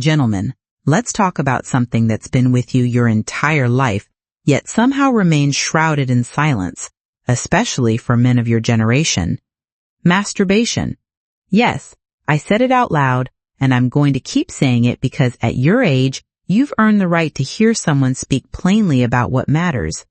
Gentlemen, let's talk about something that's been with you your entire life, yet somehow remains shrouded in silence, especially for men of your generation. Masturbation. Yes, I said it out loud, and I'm going to keep saying it because at your age, you've earned the right to hear someone speak plainly about what matters.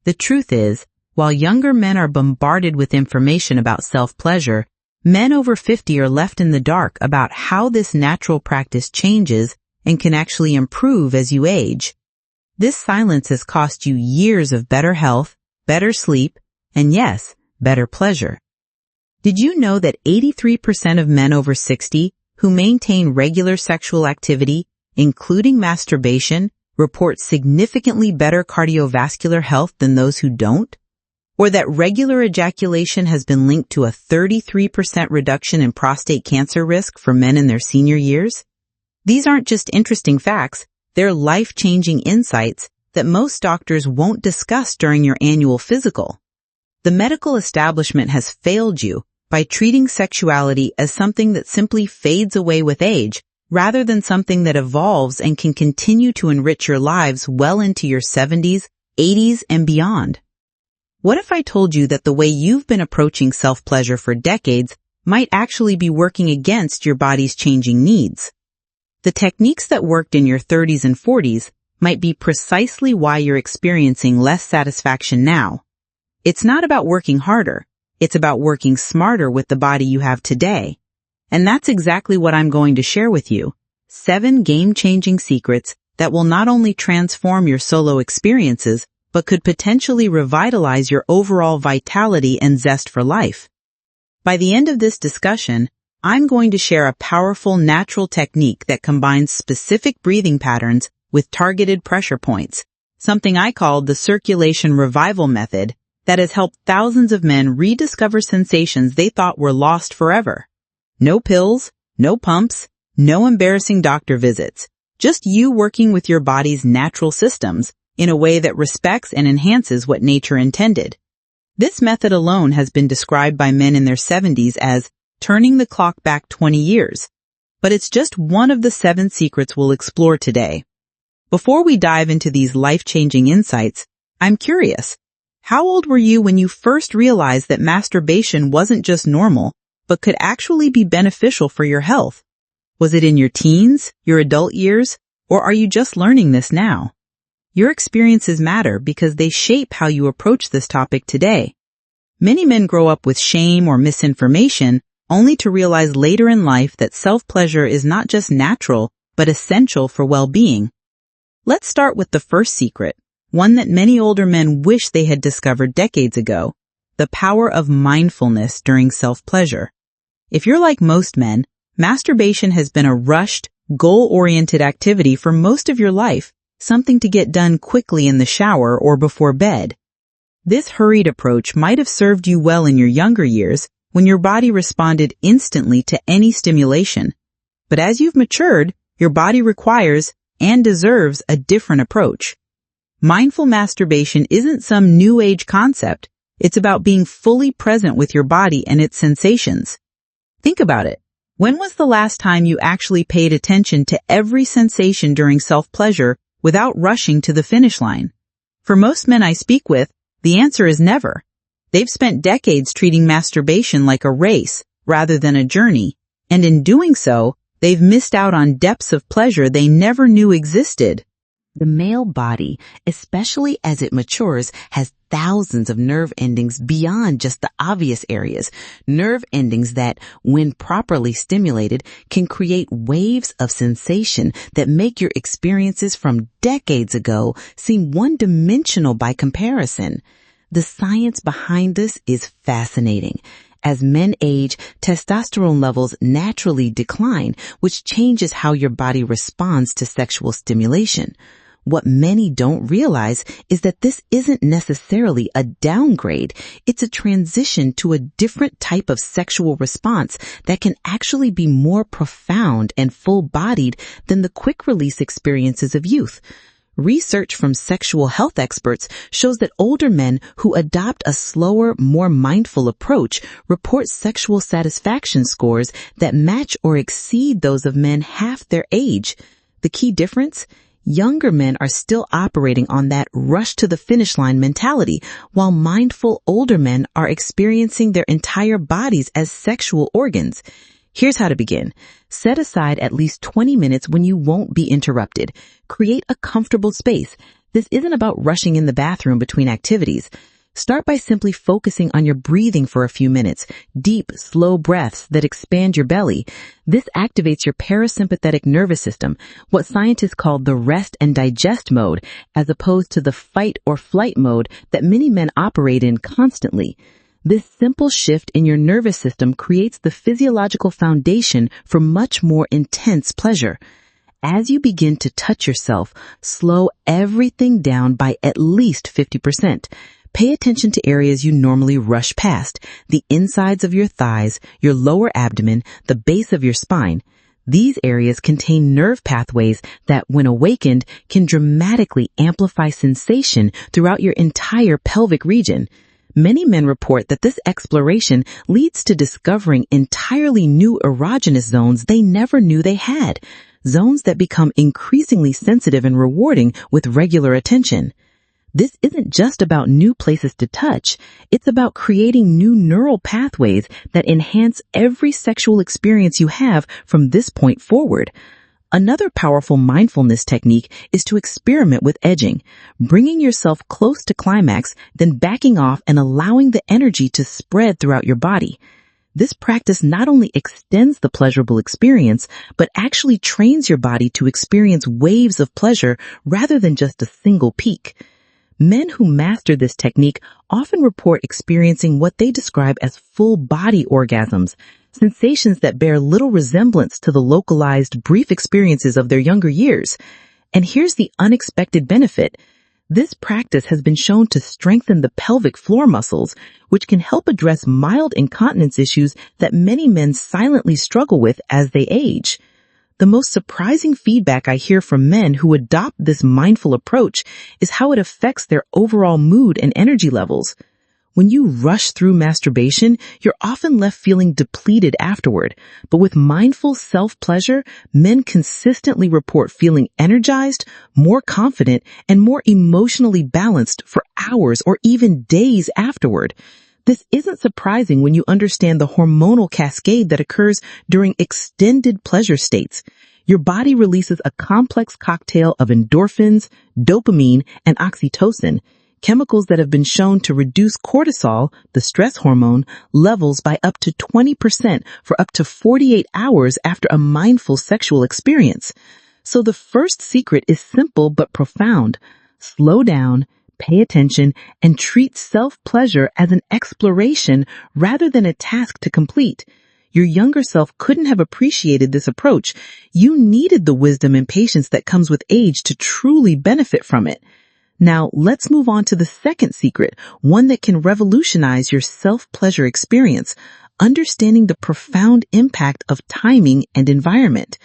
The truth is, while younger men are bombarded with information about self-pleasure, men over 50 are left in the dark about how this natural practice changes and can actually improve as you age. This silence has cost you years of better health, better sleep, and yes, better pleasure. Did you know that 83% of men over 60 who maintain regular sexual activity, including masturbation, report significantly better cardiovascular health than those who don't? Or that regular ejaculation has been linked to a 33% reduction in prostate cancer risk for men in their senior years? These aren't just interesting facts, they're life-changing insights that most doctors won't discuss during your annual physical. The medical establishment has failed you by treating sexuality as something that simply fades away with age, rather than something that evolves and can continue to enrich your lives well into your 70s, 80s, and beyond. What if I told you that the way you've been approaching self-pleasure for decades might actually be working against your body's changing needs? The techniques that worked in your 30s and 40s might be precisely why you're experiencing less satisfaction now. It's not about working harder, it's about working smarter with the body you have today. And that's exactly what I'm going to share with you. 7 game-changing secrets that will not only transform your solo experiences, but could potentially revitalize your overall vitality and zest for life. By the end of this discussion, I'm going to share a powerful natural technique that combines specific breathing patterns with targeted pressure points, something I call the circulation revival method that has helped thousands of men rediscover sensations they thought were lost forever. No pills, no pumps, no embarrassing doctor visits, just you working with your body's natural systems in a way that respects and enhances what nature intended. This method alone has been described by men in their 70s as turning the clock back 20 years, but it's just one of the 7 secrets we'll explore today. Before we dive into these life-changing insights, I'm curious, how old were you when you first realized that masturbation wasn't just normal, but could actually be beneficial for your health? Was it in your teens, your adult years, or are you just learning this now? Your experiences matter because they shape how you approach this topic today. Many men grow up with shame or misinformation only to realize later in life that self-pleasure is not just natural, but essential for well-being. Let's start with the first secret, one that many older men wish they had discovered decades ago, the power of mindfulness during self-pleasure. If you're like most men, masturbation has been a rushed, goal-oriented activity for most of your life, something to get done quickly in the shower or before bed. This hurried approach might have served you well in your younger years when your body responded instantly to any stimulation. But as you've matured, your body requires and deserves a different approach. Mindful masturbation isn't some new age concept. It's about being fully present with your body and its sensations. Think about it. When was the last time you actually paid attention to every sensation during self-pleasure without rushing to the finish line? For most men I speak with, the answer is never. They've spent decades treating masturbation like a race rather than a journey, and in doing so, they've missed out on depths of pleasure they never knew existed. The male body, especially as it matures, has thousands of nerve endings beyond just the obvious areas, nerve endings that, when properly stimulated, can create waves of sensation that make your experiences from decades ago seem one-dimensional by comparison. The science behind this is fascinating. As men age, testosterone levels naturally decline, which changes how your body responds to sexual stimulation. What many don't realize is that this isn't necessarily a downgrade. It's a transition to a different type of sexual response that can actually be more profound and full-bodied than the quick-release experiences of youth. Research from sexual health experts shows that older men who adopt a slower, more mindful approach report sexual satisfaction scores that match or exceed those of men half their age. The key difference? Younger men are still operating on that rush to the finish line mentality, while mindful older men are experiencing their entire bodies as sexual organs. Here's how to begin. Set aside at least 20 minutes when you won't be interrupted. Create a comfortable space. This isn't about rushing in the bathroom between activities. Start by simply focusing on your breathing for a few minutes, deep, slow breaths that expand your belly. This activates your parasympathetic nervous system, what scientists call the rest and digest mode, as opposed to the fight or flight mode that many men operate in constantly. This simple shift in your nervous system creates the physiological foundation for much more intense pleasure. As you begin to touch yourself, slow everything down by at least 50%. Pay attention to areas you normally rush past, the insides of your thighs, your lower abdomen, the base of your spine. These areas contain nerve pathways that, when awakened, can dramatically amplify sensation throughout your entire pelvic region. Many men report that this exploration leads to discovering entirely new erogenous zones they never knew they had, zones that become increasingly sensitive and rewarding with regular attention. This isn't just about new places to touch. It's about creating new neural pathways that enhance every sexual experience you have from this point forward. Another powerful mindfulness technique is to experiment with edging, bringing yourself close to climax, then backing off and allowing the energy to spread throughout your body. This practice not only extends the pleasurable experience, but actually trains your body to experience waves of pleasure rather than just a single peak. Men who master this technique often report experiencing what they describe as full body orgasms, sensations that bear little resemblance to the localized, brief experiences of their younger years. And here's the unexpected benefit. This practice has been shown to strengthen the pelvic floor muscles, which can help address mild incontinence issues that many men silently struggle with as they age. The most surprising feedback I hear from men who adopt this mindful approach is how it affects their overall mood and energy levels. When you rush through masturbation, you're often left feeling depleted afterward. But with mindful self-pleasure, men consistently report feeling energized, more confident, and more emotionally balanced for hours or even days afterward. This isn't surprising when you understand the hormonal cascade that occurs during extended pleasure states. Your body releases a complex cocktail of endorphins, dopamine, and oxytocin, chemicals that have been shown to reduce cortisol, the stress hormone, levels by up to 20% for up to 48 hours after a mindful sexual experience. So the first secret is simple but profound. Slow down, pay attention, and treat self-pleasure as an exploration rather than a task to complete. Your younger self couldn't have appreciated this approach. You needed the wisdom and patience that comes with age to truly benefit from it. Now, let's move on to the second secret, one that can revolutionize your self-pleasure experience, understanding the profound impact of timing and environment.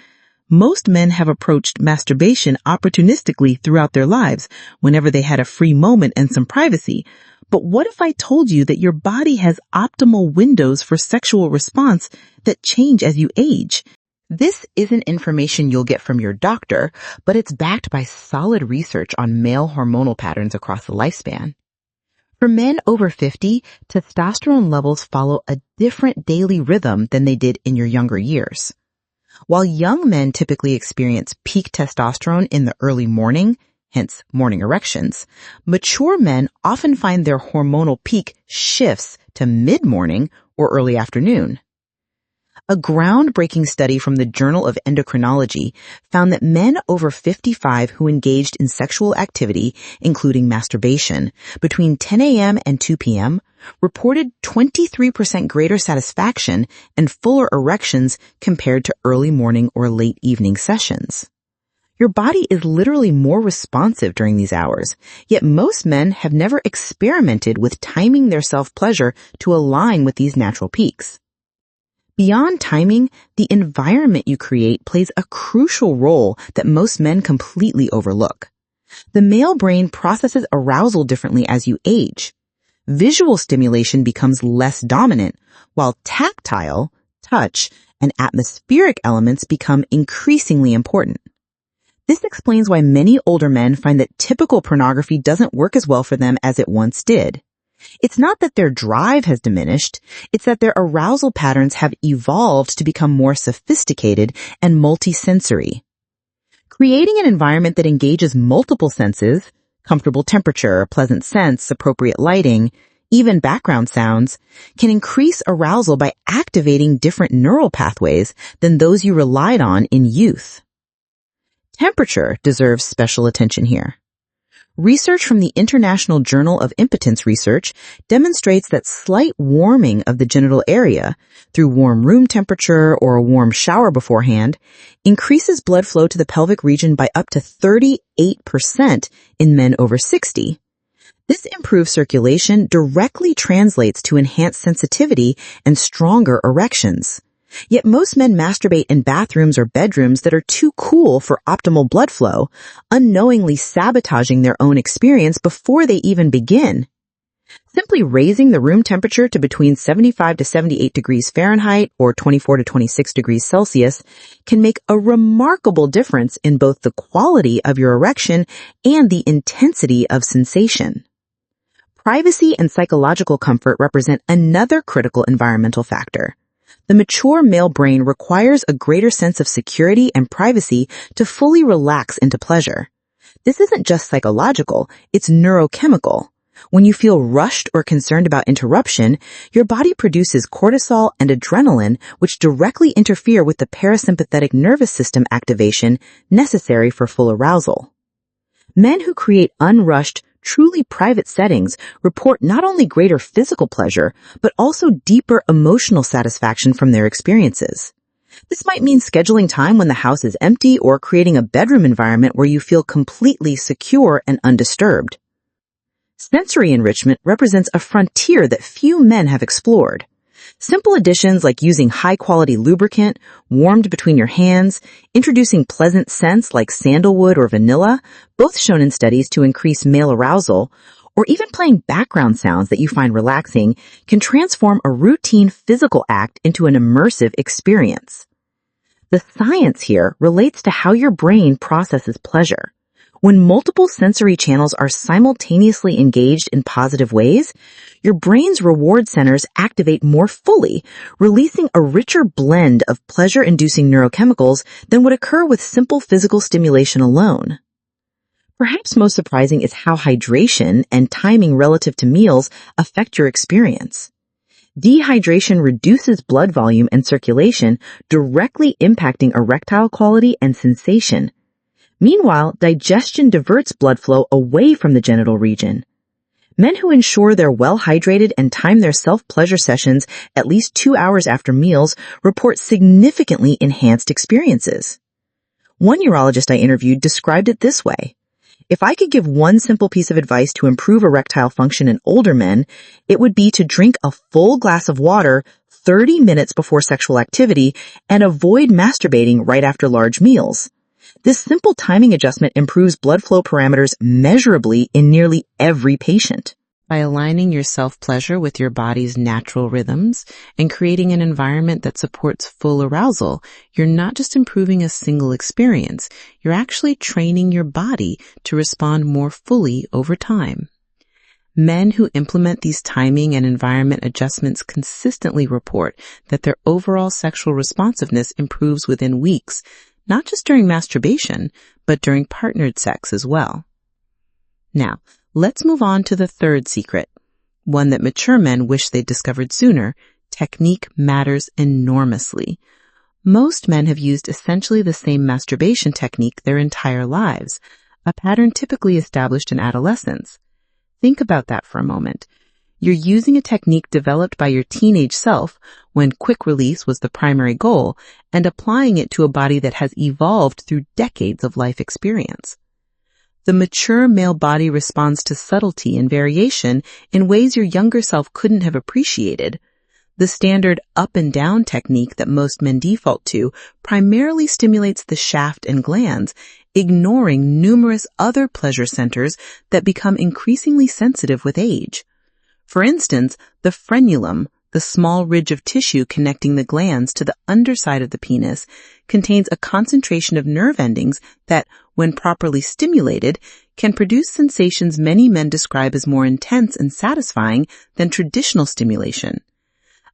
Most men have approached masturbation opportunistically throughout their lives, whenever they had a free moment and some privacy. But what if I told you that your body has optimal windows for sexual response that change as you age? This isn't information you'll get from your doctor, but it's backed by solid research on male hormonal patterns across the lifespan. For men over 50, testosterone levels follow a different daily rhythm than they did in your younger years. While young men typically experience peak testosterone in the early morning, hence morning erections, mature men often find their hormonal peak shifts to mid-morning or early afternoon. A groundbreaking study from the Journal of Endocrinology found that men over 55 who engaged in sexual activity, including masturbation, between 10 a.m. and 2 p.m., reported 23% greater satisfaction and fuller erections compared to early morning or late evening sessions. Your body is literally more responsive during these hours, yet most men have never experimented with timing their self-pleasure to align with these natural peaks. Beyond timing, the environment you create plays a crucial role that most men completely overlook. The male brain processes arousal differently as you age. Visual stimulation becomes less dominant, while tactile, touch, and atmospheric elements become increasingly important. This explains why many older men find that typical pornography doesn't work as well for them as it once did. It's not that their drive has diminished, it's that their arousal patterns have evolved to become more sophisticated and multisensory. Creating an environment that engages multiple senses, comfortable temperature, pleasant scents, appropriate lighting, even background sounds, can increase arousal by activating different neural pathways than those you relied on in youth. Temperature deserves special attention here. Research from the International Journal of Impotence Research demonstrates that slight warming of the genital area through warm room temperature or a warm shower beforehand increases blood flow to the pelvic region by up to 38% in men over 60. This improved circulation directly translates to enhanced sensitivity and stronger erections. Yet most men masturbate in bathrooms or bedrooms that are too cool for optimal blood flow, unknowingly sabotaging their own experience before they even begin. Simply raising the room temperature to between 75 to 78 degrees Fahrenheit or 24 to 26 degrees Celsius can make a remarkable difference in both the quality of your erection and the intensity of sensation. Privacy and psychological comfort represent another critical environmental factor. The mature male brain requires a greater sense of security and privacy to fully relax into pleasure. This isn't just psychological, it's neurochemical. When you feel rushed or concerned about interruption, your body produces cortisol and adrenaline, which directly interfere with the parasympathetic nervous system activation necessary for full arousal. Men who create unrushed, truly private settings report not only greater physical pleasure, but also deeper emotional satisfaction from their experiences. This might mean scheduling time when the house is empty or creating a bedroom environment where you feel completely secure and undisturbed. Sensory enrichment represents a frontier that few men have explored. Simple additions like using high-quality lubricant, warmed between your hands, introducing pleasant scents like sandalwood or vanilla, both shown in studies to increase male arousal, or even playing background sounds that you find relaxing, can transform a routine physical act into an immersive experience. The science here relates to how your brain processes pleasure. When multiple sensory channels are simultaneously engaged in positive ways, your brain's reward centers activate more fully, releasing a richer blend of pleasure-inducing neurochemicals than would occur with simple physical stimulation alone. Perhaps most surprising is how hydration and timing relative to meals affect your experience. Dehydration reduces blood volume and circulation, directly impacting erectile quality and sensation. Meanwhile, digestion diverts blood flow away from the genital region. Men who ensure they're well hydrated and time their self-pleasure sessions at least 2 hours after meals report significantly enhanced experiences. One urologist I interviewed described it this way: "If I could give one simple piece of advice to improve erectile function in older men, it would be to drink a full glass of water 30 minutes before sexual activity and avoid masturbating right after large meals." This simple timing adjustment improves blood flow parameters measurably in nearly every patient. By aligning your self-pleasure with your body's natural rhythms and creating an environment that supports full arousal, you're not just improving a single experience, you're actually training your body to respond more fully over time. Men who implement these timing and environment adjustments consistently report that their overall sexual responsiveness improves within weeks, not just during masturbation, but during partnered sex as well. Now, let's move on to the third secret, one that mature men wish they'd discovered sooner. Technique matters enormously. Most men have used essentially the same masturbation technique their entire lives, a pattern typically established in adolescence. Think about that for a moment. You're using a technique developed by your teenage self when quick release was the primary goal and applying it to a body that has evolved through decades of life experience. The mature male body responds to subtlety and variation in ways your younger self couldn't have appreciated. The standard up and down technique that most men default to primarily stimulates the shaft and glands, ignoring numerous other pleasure centers that become increasingly sensitive with age. For instance, the frenulum, the small ridge of tissue connecting the glands to the underside of the penis, contains a concentration of nerve endings that, when properly stimulated, can produce sensations many men describe as more intense and satisfying than traditional stimulation.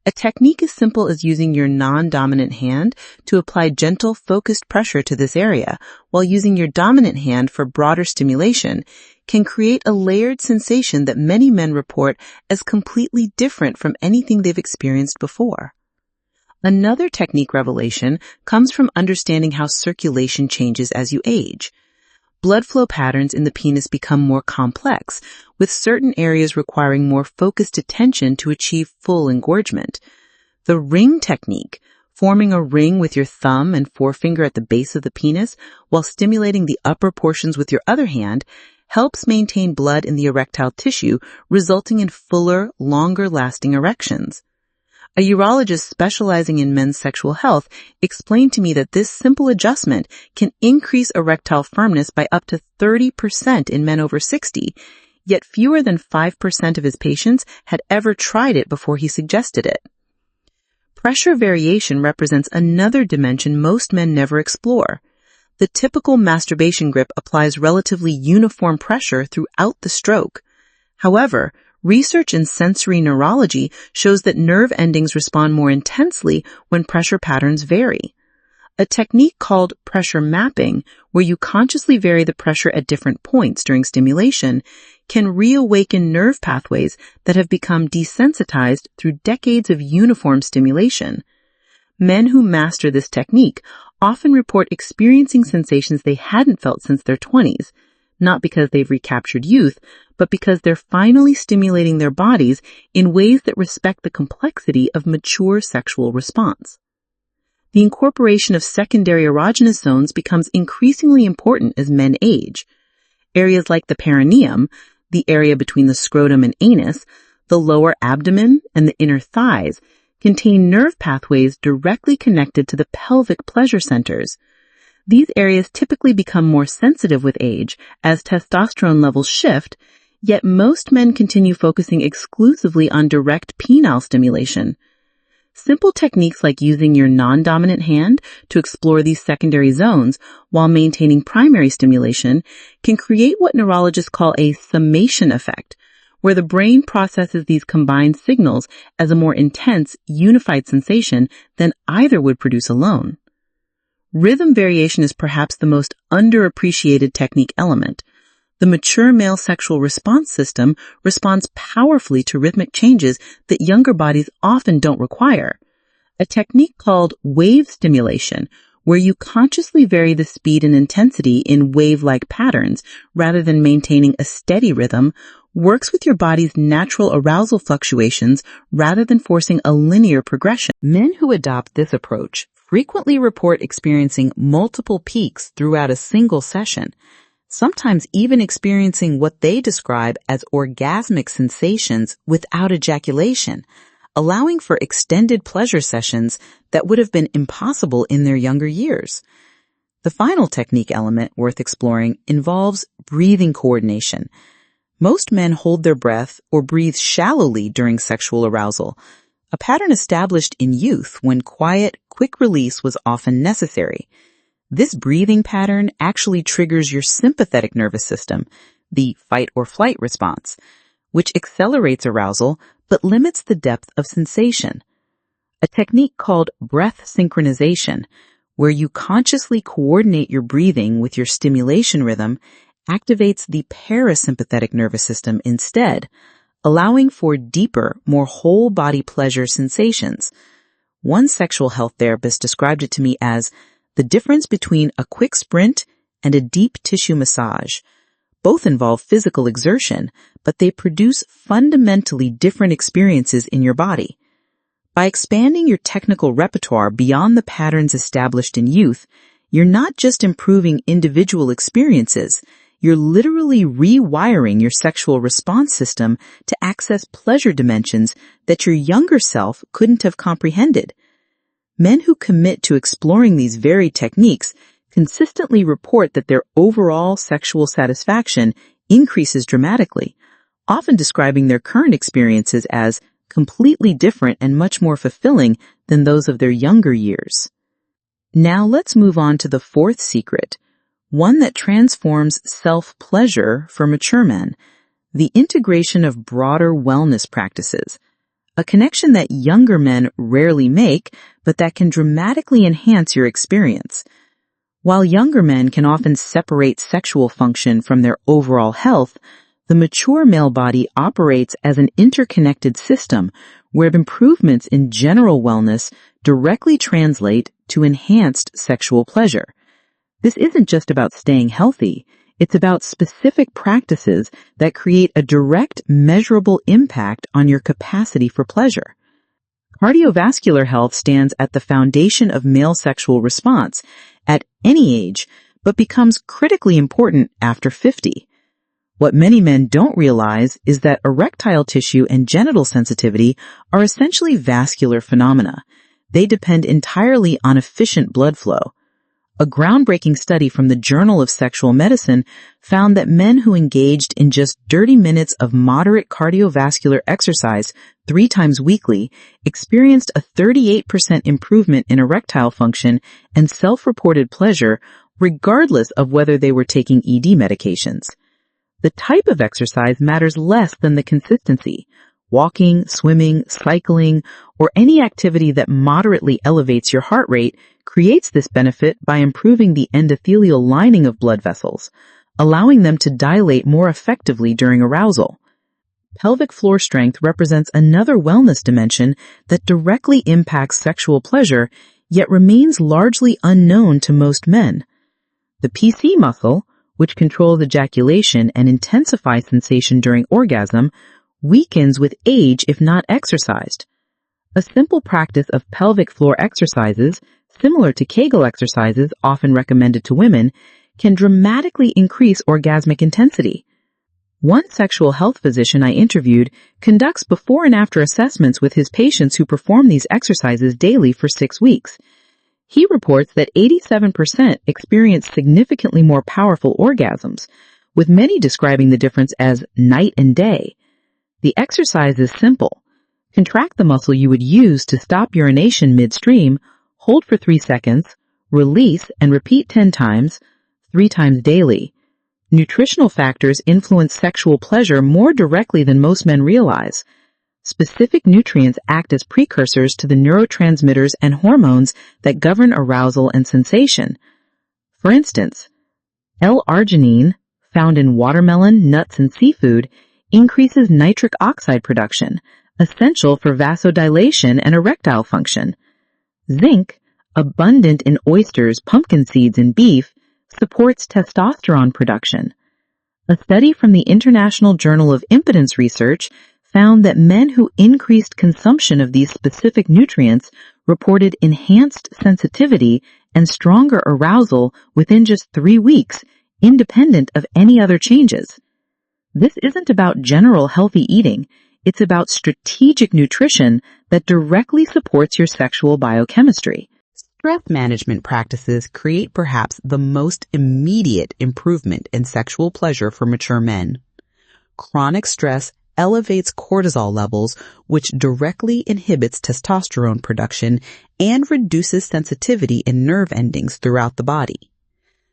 A technique as simple as using your non-dominant hand to apply gentle, focused pressure to this area, while using your dominant hand for broader stimulation, can create a layered sensation that many men report as completely different from anything they've experienced before. Another technique revelation comes from understanding how circulation changes as you age. Blood flow patterns in the penis become more complex, with certain areas requiring more focused attention to achieve full engorgement. The ring technique, forming a ring with your thumb and forefinger at the base of the penis while stimulating the upper portions with your other hand, helps maintain blood in the erectile tissue, resulting in fuller, longer-lasting erections. A urologist specializing in men's sexual health explained to me that this simple adjustment can increase erectile firmness by up to 30% in men over 60, yet fewer than 5% of his patients had ever tried it before he suggested it. Pressure variation represents another dimension most men never explore. The typical masturbation grip applies relatively uniform pressure throughout the stroke. However, research in sensory neurology shows that nerve endings respond more intensely when pressure patterns vary. A technique called pressure mapping, where you consciously vary the pressure at different points during stimulation, can reawaken nerve pathways that have become desensitized through decades of uniform stimulation. Men who master this technique often report experiencing sensations they hadn't felt since their 20s, not because they've recaptured youth, but because they're finally stimulating their bodies in ways that respect the complexity of mature sexual response. The incorporation of secondary erogenous zones becomes increasingly important as men age. Areas like the perineum, the area between the scrotum and anus, the lower abdomen, and the inner thighs, contain nerve pathways directly connected to the pelvic pleasure centers. These areas typically become more sensitive with age as testosterone levels shift, yet most men continue focusing exclusively on direct penile stimulation. Simple techniques like using your non-dominant hand to explore these secondary zones while maintaining primary stimulation can create what neurologists call a summation effect, where the brain processes these combined signals as a more intense, unified sensation than either would produce alone. Rhythm variation is perhaps the most underappreciated technique element. The mature male sexual response system responds powerfully to rhythmic changes that younger bodies often don't require. A technique called wave stimulation, where you consciously vary the speed and intensity in wave-like patterns rather than maintaining a steady rhythm, works with your body's natural arousal fluctuations rather than forcing a linear progression. Men who adopt this approach frequently report experiencing multiple peaks throughout a single session, sometimes even experiencing what they describe as orgasmic sensations without ejaculation, allowing for extended pleasure sessions that would have been impossible in their younger years. The final technique element worth exploring involves breathing coordination. Most men hold their breath or breathe shallowly during sexual arousal, a pattern established in youth when quiet, quick release was often necessary. This breathing pattern actually triggers your sympathetic nervous system, the fight or flight response, which accelerates arousal but limits the depth of sensation. A technique called breath synchronization, where you consciously coordinate your breathing with your stimulation rhythm, activates the parasympathetic nervous system instead, allowing for deeper, more whole-body pleasure sensations. One sexual health therapist described it to me as the difference between a quick sprint and a deep tissue massage. Both involve physical exertion, but they produce fundamentally different experiences in your body. By expanding your technical repertoire beyond the patterns established in youth, you're not just improving individual experiences, you're literally rewiring your sexual response system to access pleasure dimensions that your younger self couldn't have comprehended. Men who commit to exploring these very techniques consistently report that their overall sexual satisfaction increases dramatically, often describing their current experiences as completely different and much more fulfilling than those of their younger years. Now let's move on to the fourth secret: one that transforms self-pleasure for mature men, the integration of broader wellness practices, a connection that younger men rarely make, but that can dramatically enhance your experience. While younger men can often separate sexual function from their overall health, the mature male body operates as an interconnected system where improvements in general wellness directly translate to enhanced sexual pleasure. This isn't just about staying healthy, it's about specific practices that create a direct, measurable impact on your capacity for pleasure. Cardiovascular health stands at the foundation of male sexual response at any age, but becomes critically important after 50. What many men don't realize is that erectile tissue and genital sensitivity are essentially vascular phenomena. They depend entirely on efficient blood flow. A groundbreaking study from the Journal of Sexual Medicine found that men who engaged in just 30 minutes of moderate cardiovascular exercise 3 times weekly experienced a 38% improvement in erectile function and self-reported pleasure, regardless of whether they were taking ED medications. The type of exercise matters less than the consistency. Walking, swimming, cycling, or any activity that moderately elevates your heart rate creates this benefit by improving the endothelial lining of blood vessels, allowing them to dilate more effectively during arousal. Pelvic floor strength represents another wellness dimension that directly impacts sexual pleasure, yet remains largely unknown to most men. The PC muscle, which controls ejaculation and intensifies sensation during orgasm, weakens with age if not exercised. A simple practice of pelvic floor exercises, similar to Kegel exercises often recommended to women, can dramatically increase orgasmic intensity. One sexual health physician I interviewed conducts before and after assessments with his patients who perform these exercises daily for 6 weeks. He reports that 87% experience significantly more powerful orgasms, with many describing the difference as night and day. The exercise is simple. Contract the muscle you would use to stop urination midstream, hold for 3 seconds, release and repeat 10 times, 3 times daily. Nutritional factors influence sexual pleasure more directly than most men realize. Specific nutrients act as precursors to the neurotransmitters and hormones that govern arousal and sensation. For instance, L-arginine, found in watermelon, nuts, and seafood, increases nitric oxide production, essential for vasodilation and erectile function. Zinc, abundant in oysters, pumpkin seeds, and beef, supports testosterone production. A study from the International Journal of Impotence Research found that men who increased consumption of these specific nutrients reported enhanced sensitivity and stronger arousal within just 3 weeks, independent of any other changes. This isn't about general healthy eating. It's about strategic nutrition that directly supports your sexual biochemistry. Stress management practices create perhaps the most immediate improvement in sexual pleasure for mature men. Chronic stress elevates cortisol levels, which directly inhibits testosterone production and reduces sensitivity in nerve endings throughout the body.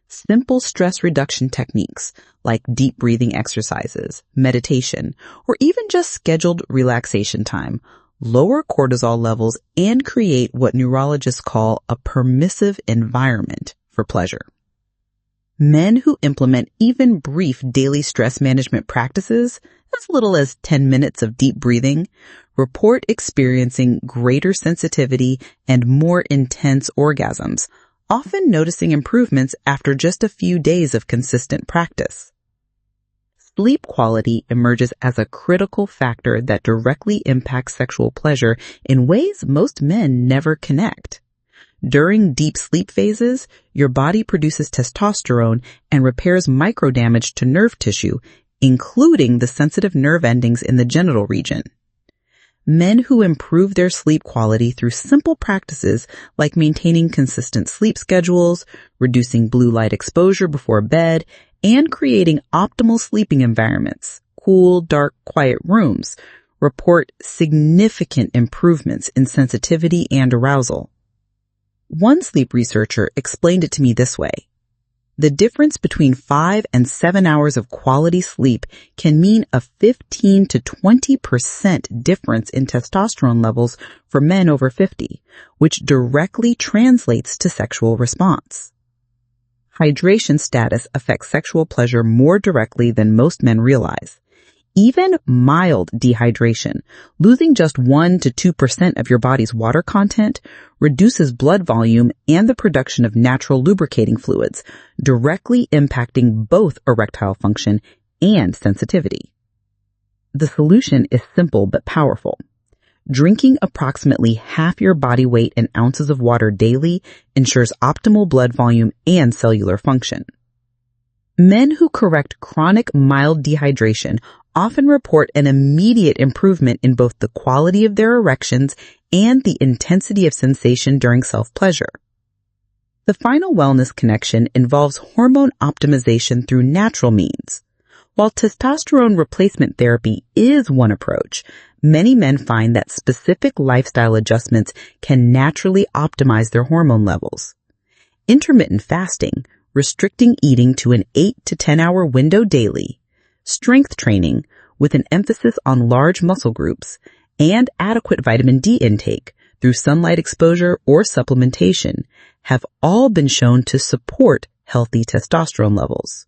Simple stress reduction techniques like deep breathing exercises, meditation, or even just scheduled relaxation time lower cortisol levels and create what neurologists call a permissive environment for pleasure. Men who implement even brief daily stress management practices, as little as 10 minutes of deep breathing, report experiencing greater sensitivity and more intense orgasms, often noticing improvements after just a few days of consistent practice. Sleep quality emerges as a critical factor that directly impacts sexual pleasure in ways most men never connect. During deep sleep phases, your body produces testosterone and repairs microdamage to nerve tissue, including the sensitive nerve endings in the genital region. Men who improve their sleep quality through simple practices like maintaining consistent sleep schedules, reducing blue light exposure before bed, and creating optimal sleeping environments, cool, dark, quiet rooms, report significant improvements in sensitivity and arousal. One sleep researcher explained it to me this way. The difference between 5 and 7 hours of quality sleep can mean a 15 to 20% difference in testosterone levels for men over 50, which directly translates to sexual response. Hydration status affects sexual pleasure more directly than most men realize. Even mild dehydration, losing just 1 to 2% of your body's water content, reduces blood volume and the production of natural lubricating fluids, directly impacting both erectile function and sensitivity. The solution is simple but powerful. Drinking approximately half your body weight in ounces of water daily ensures optimal blood volume and cellular function. Men who correct chronic mild dehydration often report an immediate improvement in both the quality of their erections and the intensity of sensation during self-pleasure. The final wellness connection involves hormone optimization through natural means. While testosterone replacement therapy is one approach, many men find that specific lifestyle adjustments can naturally optimize their hormone levels. Intermittent fasting, restricting eating to an 8 to 10 hour window daily, strength training with an emphasis on large muscle groups, and adequate vitamin D intake through sunlight exposure or supplementation have all been shown to support healthy testosterone levels.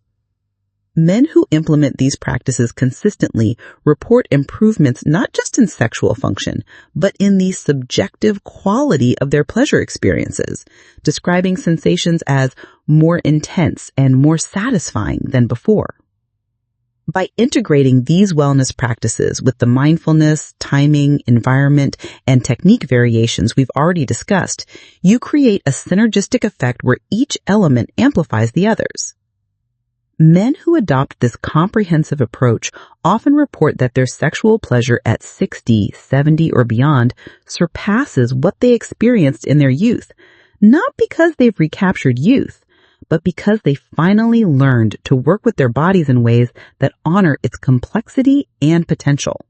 Men who implement these practices consistently report improvements not just in sexual function, but in the subjective quality of their pleasure experiences, describing sensations as more intense and more satisfying than before. By integrating these wellness practices with the mindfulness, timing, environment, and technique variations we've already discussed, you create a synergistic effect where each element amplifies the others. Men who adopt this comprehensive approach often report that their sexual pleasure at 60, 70, or beyond surpasses what they experienced in their youth, not because they've recaptured youth, but because they finally learned to work with their bodies in ways that honor its complexity and potential.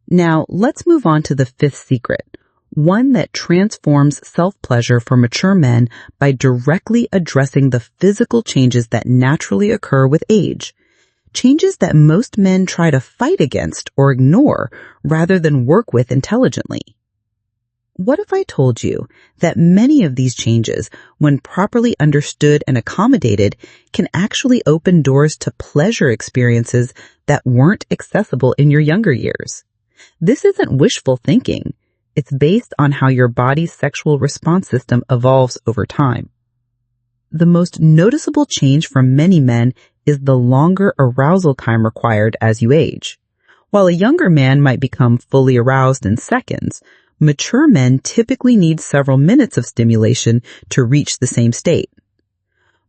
Now, let's move on to the fifth secret, one that transforms self-pleasure for mature men by directly addressing the physical changes that naturally occur with age, changes that most men try to fight against or ignore rather than work with intelligently. What if I told you that many of these changes, when properly understood and accommodated, can actually open doors to pleasure experiences that weren't accessible in your younger years? This isn't wishful thinking. It's based on how your body's sexual response system evolves over time. The most noticeable change for many men is the longer arousal time required as you age. While a younger man might become fully aroused in seconds, mature men typically need several minutes of stimulation to reach the same state.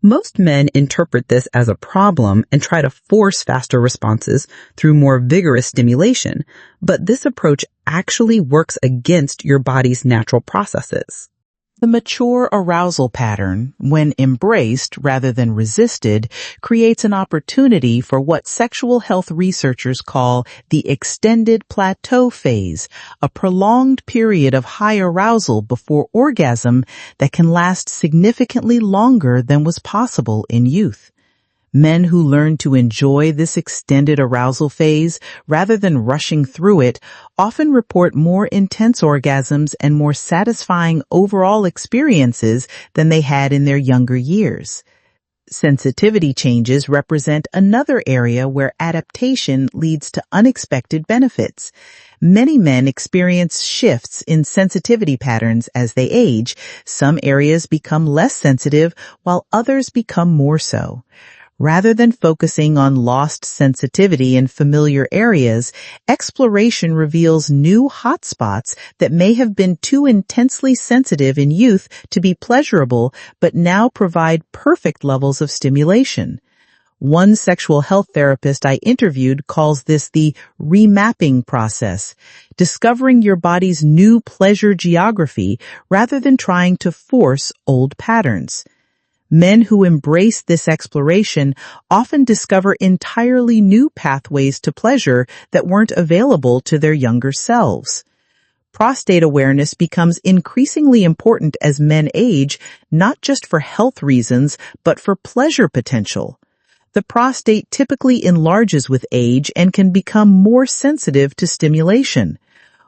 Most men interpret this as a problem and try to force faster responses through more vigorous stimulation, but this approach actually works against your body's natural processes. The mature arousal pattern, when embraced rather than resisted, creates an opportunity for what sexual health researchers call the extended plateau phase, a prolonged period of high arousal before orgasm that can last significantly longer than was possible in youth. Men who learn to enjoy this extended arousal phase rather than rushing through it often report more intense orgasms and more satisfying overall experiences than they had in their younger years. Sensitivity changes represent another area where adaptation leads to unexpected benefits. Many men experience shifts in sensitivity patterns as they age. Some areas become less sensitive while others become more so. Rather than focusing on lost sensitivity in familiar areas, exploration reveals new hotspots that may have been too intensely sensitive in youth to be pleasurable, but now provide perfect levels of stimulation. One sexual health therapist I interviewed calls this the remapping process, discovering your body's new pleasure geography rather than trying to force old patterns. Men who embrace this exploration often discover entirely new pathways to pleasure that weren't available to their younger selves. Prostate awareness becomes increasingly important as men age, not just for health reasons, but for pleasure potential. The prostate typically enlarges with age and can become more sensitive to stimulation.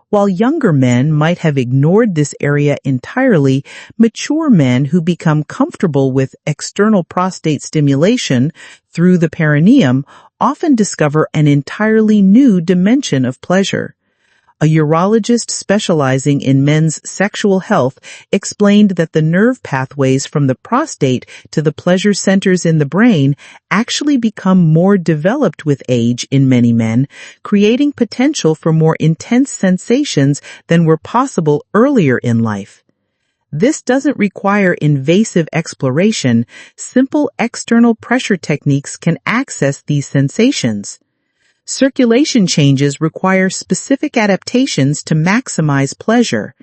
While younger men might have ignored this area entirely, mature men who become comfortable with external prostate stimulation through the perineum often discover an entirely new dimension of pleasure. A urologist specializing in men's sexual health explained that the nerve pathways from the prostate to the pleasure centers in the brain actually become more developed with age in many men, creating potential for more intense sensations than were possible earlier in life. This doesn't require invasive exploration. Simple external pressure techniques can access these sensations. Circulation changes require specific adaptations to maximize pleasure.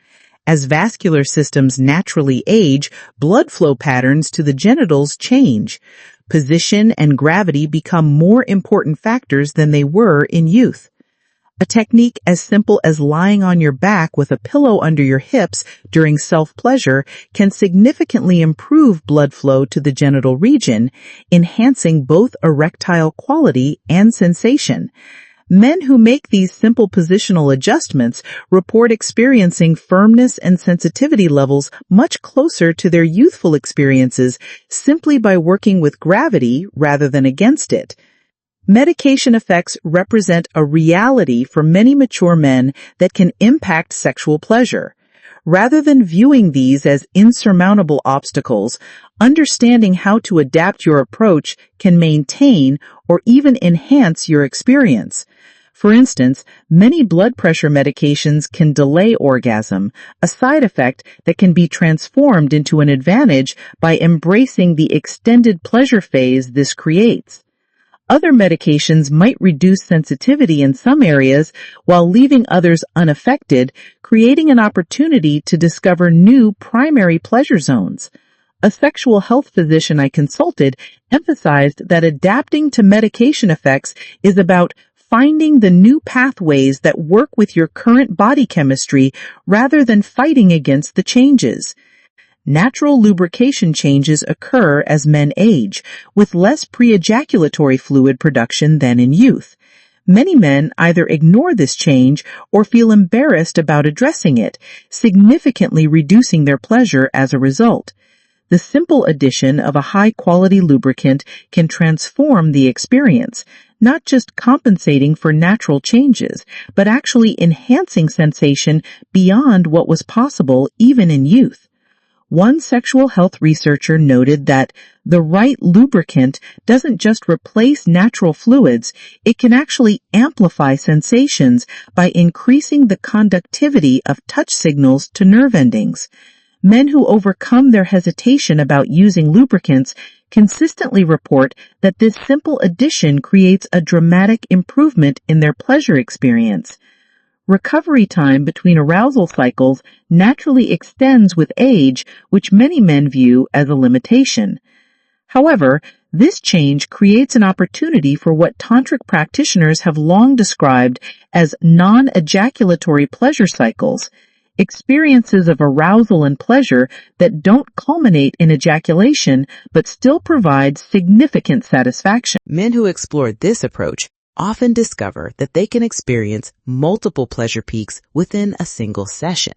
As vascular systems naturally age, blood flow patterns to the genitals change. Position and gravity become more important factors than they were in youth. A technique as simple as lying on your back with a pillow under your hips during self-pleasure can significantly improve blood flow to the genital region, enhancing both erectile quality and sensation. Men who make these simple positional adjustments report experiencing firmness and sensitivity levels much closer to their youthful experiences simply by working with gravity rather than against it. Medication effects represent a reality for many mature men that can impact sexual pleasure. Rather than viewing these as insurmountable obstacles, understanding how to adapt your approach can maintain or even enhance your experience. For instance, many blood pressure medications can delay orgasm, a side effect that can be transformed into an advantage by embracing the extended pleasure phase this creates. Other medications might reduce sensitivity in some areas while leaving others unaffected, creating an opportunity to discover new primary pleasure zones. A sexual health physician I consulted emphasized that adapting to medication effects is about finding the new pathways that work with your current body chemistry rather than fighting against the changes. Natural lubrication changes occur as men age, with less pre-ejaculatory fluid production than in youth. Many men either ignore this change or feel embarrassed about addressing it, significantly reducing their pleasure as a result. The simple addition of a high-quality lubricant can transform the experience, not just compensating for natural changes, but actually enhancing sensation beyond what was possible even in youth. One sexual health researcher noted that the right lubricant doesn't just replace natural fluids, it can actually amplify sensations by increasing the conductivity of touch signals to nerve endings. Men who overcome their hesitation about using lubricants consistently report that this simple addition creates a dramatic improvement in their pleasure experience. Recovery time between arousal cycles naturally extends with age, which many men view as a limitation. However, this change creates an opportunity for what tantric practitioners have long described as non-ejaculatory pleasure cycles, experiences of arousal and pleasure that don't culminate in ejaculation but still provide significant satisfaction. Men who explore this approach often discover that they can experience multiple pleasure peaks within a single session,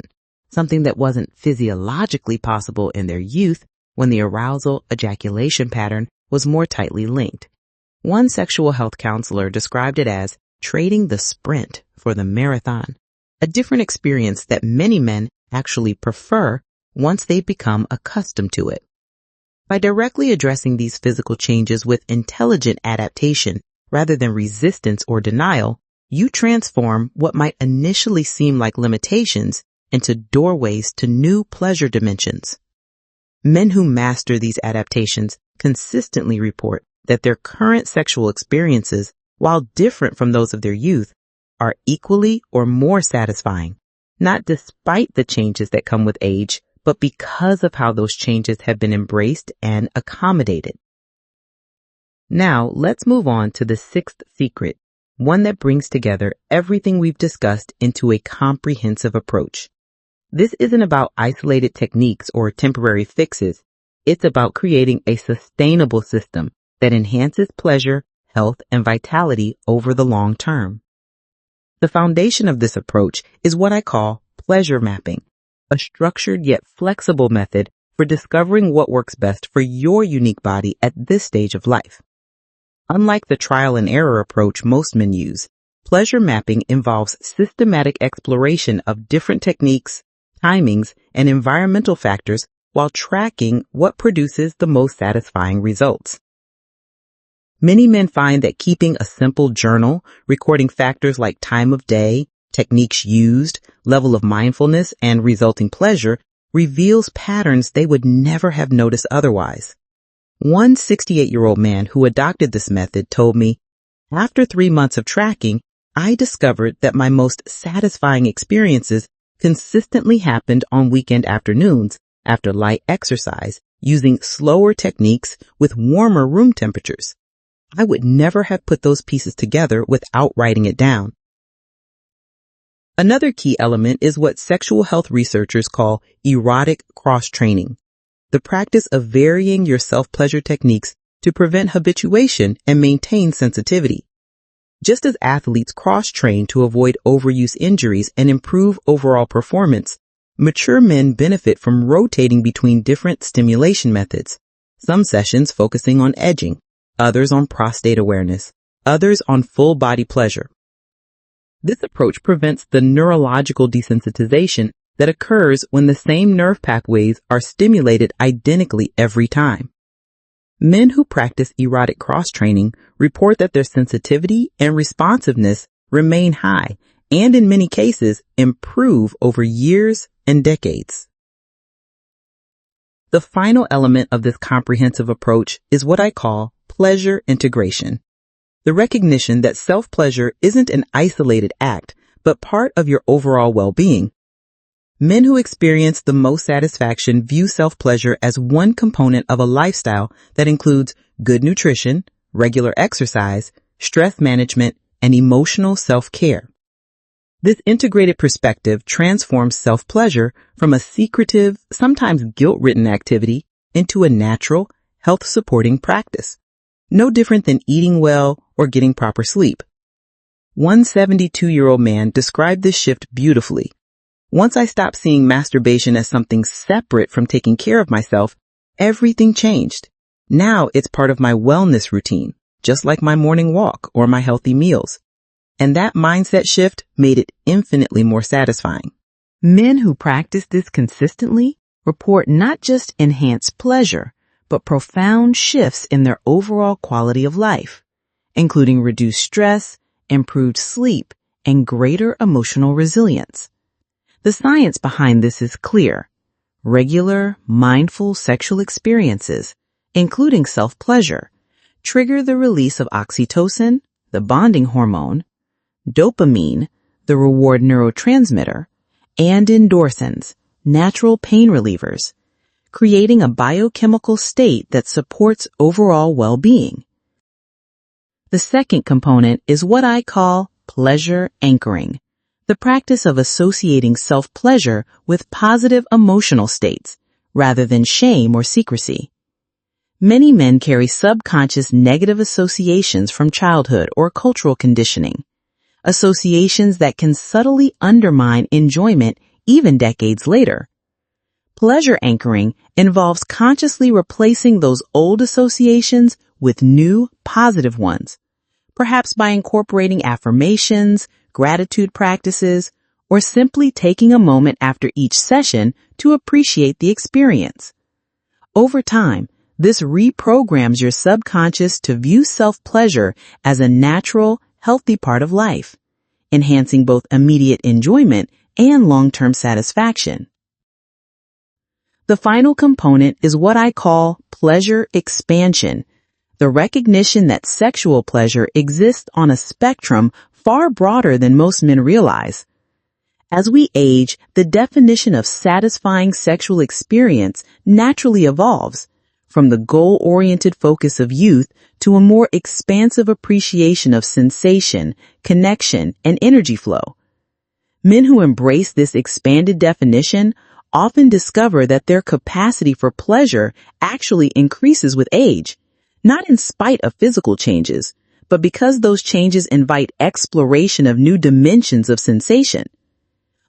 something that wasn't physiologically possible in their youth when the arousal-ejaculation pattern was more tightly linked. One sexual health counselor described it as trading the sprint for the marathon, a different experience that many men actually prefer once they've become accustomed to it. By directly addressing these physical changes with intelligent adaptation, rather than resistance or denial, you transform what might initially seem like limitations into doorways to new pleasure dimensions. Men who master these adaptations consistently report that their current sexual experiences, while different from those of their youth, are equally or more satisfying, not despite the changes that come with age, but because of how those changes have been embraced and accommodated. Now, let's move on to the sixth secret, one that brings together everything we've discussed into a comprehensive approach. This isn't about isolated techniques or temporary fixes. It's about creating a sustainable system that enhances pleasure, health, and vitality over the long term. The foundation of this approach is what I call pleasure mapping, a structured yet flexible method for discovering what works best for your unique body at this stage of life. Unlike the trial and error approach most men use, pleasure mapping involves systematic exploration of different techniques, timings, and environmental factors while tracking what produces the most satisfying results. Many men find that keeping a simple journal, recording factors like time of day, techniques used, level of mindfulness, and resulting pleasure reveals patterns they would never have noticed otherwise. One 68-year-old man who adopted this method told me, "After 3 months of tracking, I discovered that my most satisfying experiences consistently happened on weekend afternoons after light exercise using slower techniques with warmer room temperatures. I would never have put those pieces together without writing it down." Another key element is what sexual health researchers call erotic cross-training, the practice of varying your self-pleasure techniques to prevent habituation and maintain sensitivity. Just as athletes cross-train to avoid overuse injuries and improve overall performance, mature men benefit from rotating between different stimulation methods, some sessions focusing on edging, others on prostate awareness, others on full body pleasure. This approach prevents the neurological desensitization that occurs when the same nerve pathways are stimulated identically every time. Men who practice erotic cross-training report that their sensitivity and responsiveness remain high and in many cases improve over years and decades. The final element of this comprehensive approach is what I call pleasure integration. The recognition that self-pleasure isn't an isolated act, but part of your overall well-being. Men who experience the most satisfaction view self-pleasure as one component of a lifestyle that includes good nutrition, regular exercise, stress management, and emotional self-care. This integrated perspective transforms self-pleasure from a secretive, sometimes guilt-ridden activity into a natural, health-supporting practice, no different than eating well or getting proper sleep. One 72-year-old man described this shift beautifully. "Once I stopped seeing masturbation as something separate from taking care of myself, everything changed. Now it's part of my wellness routine, just like my morning walk or my healthy meals. And that mindset shift made it infinitely more satisfying." Men who practice this consistently report not just enhanced pleasure, but profound shifts in their overall quality of life, including reduced stress, improved sleep, and greater emotional resilience. The science behind this is clear. Regular, mindful sexual experiences, including self-pleasure, trigger the release of oxytocin, the bonding hormone, dopamine, the reward neurotransmitter, and endorphins, natural pain relievers, creating a biochemical state that supports overall well-being. The second component is what I call pleasure anchoring, the practice of associating self-pleasure with positive emotional states rather than shame or secrecy. Many men carry subconscious negative associations from childhood or cultural conditioning, associations that can subtly undermine enjoyment even decades later. Pleasure anchoring involves consciously replacing those old associations with new, positive ones, perhaps by incorporating affirmations, gratitude practices, or simply taking a moment after each session to appreciate the experience. Over time, this reprograms your subconscious to view self-pleasure as a natural, healthy part of life, enhancing both immediate enjoyment and long-term satisfaction. The final component is what I call pleasure expansion, the recognition that sexual pleasure exists on a spectrum far broader than most men realize. As we age, the definition of satisfying sexual experience naturally evolves, from the goal-oriented focus of youth to a more expansive appreciation of sensation, connection, and energy flow. Men who embrace this expanded definition often discover that their capacity for pleasure actually increases with age, not in spite of physical changes, but because those changes invite exploration of new dimensions of sensation.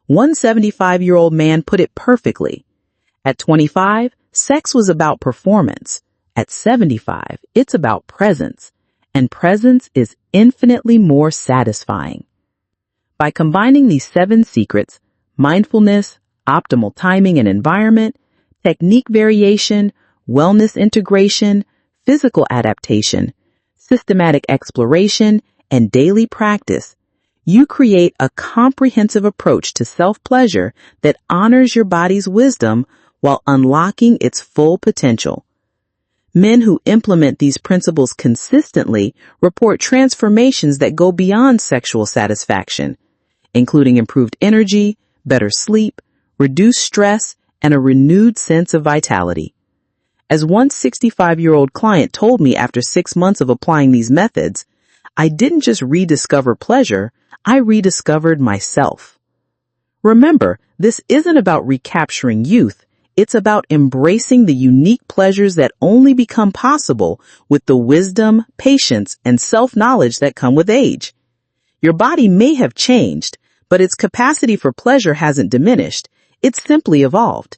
One 75-year-old man put it perfectly. At 25, sex was about performance. At 75, it's about presence, and presence is infinitely more satisfying. By combining these 7 secrets, mindfulness, optimal timing and environment, technique variation, wellness integration, physical adaptation, systematic exploration, and daily practice, you create a comprehensive approach to self-pleasure that honors your body's wisdom while unlocking its full potential. Men who implement these principles consistently report transformations that go beyond sexual satisfaction, including improved energy, better sleep, reduced stress, and a renewed sense of vitality. As one 65-year-old client told me after 6 months of applying these methods, I didn't just rediscover pleasure, I rediscovered myself. Remember, this isn't about recapturing youth. It's about embracing the unique pleasures that only become possible with the wisdom, patience, and self-knowledge that come with age. Your body may have changed, but its capacity for pleasure hasn't diminished. It's simply evolved.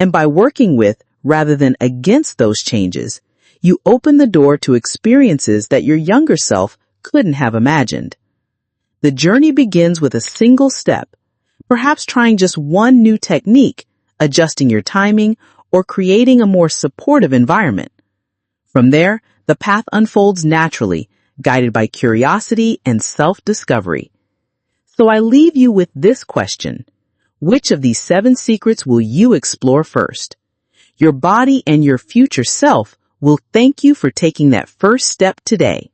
And by working with, rather than against those changes, you open the door to experiences that your younger self couldn't have imagined. The journey begins with a single step, perhaps trying just one new technique, adjusting your timing, or creating a more supportive environment. From there, the path unfolds naturally, guided by curiosity and self-discovery. So I leave you with this question. Which of these 7 secrets will you explore first? Your body and your future self will thank you for taking that first step today.